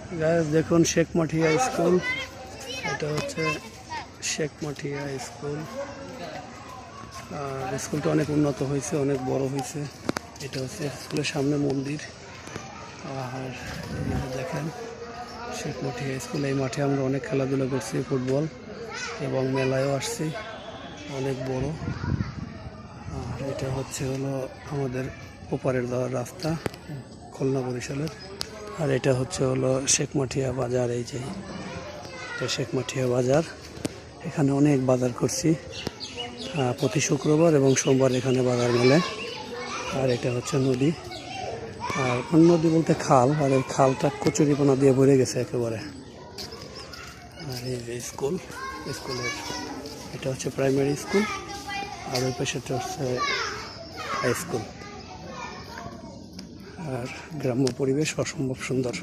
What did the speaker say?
Guys দেখুন Sheikh মাঠিয়া school, এটা হচ্ছে শেখ মাঠিয়া স্কুল। আর স্কুলটা অনেক উন্নত হয়েছে, অনেক বড় হয়েছে। এটা হচ্ছে স্কুলের সামনে মন্দির। আর দেখেন শেখ মাঠিয়া স্কুল, এই মাঠে আমরা অনেক খেলাধুলা করছি, ফুটবল এবং মেলায়ও আসছি, অনেক বড়। আর এটা হচ্ছে হলো আমাদের ওপারের দেওয়ার রাস্তা খুলনা বরিশালের। আর এটা হচ্ছে হলো শেখ মাঠিয়া বাজার। এই যে এটা শেখ মাঠিয়া বাজার, এখানে অনেক বাজার করছি প্রতি শুক্রবার এবং সোমবার এখানে বাজার মেলে। আর এটা হচ্ছে নদী, আর নদী বলতে খাল, আর এই খালটা কচুরিপানা দিয়ে ভরে গেছে একেবারে। আর এই যে স্কুল, স্কুলের এটা হচ্ছে প্রাইমারি স্কুল, আর ওই পাশেটা হচ্ছে হাই স্কুল। আর গ্রাম্য পরিবেশ অসম্ভব সুন্দর।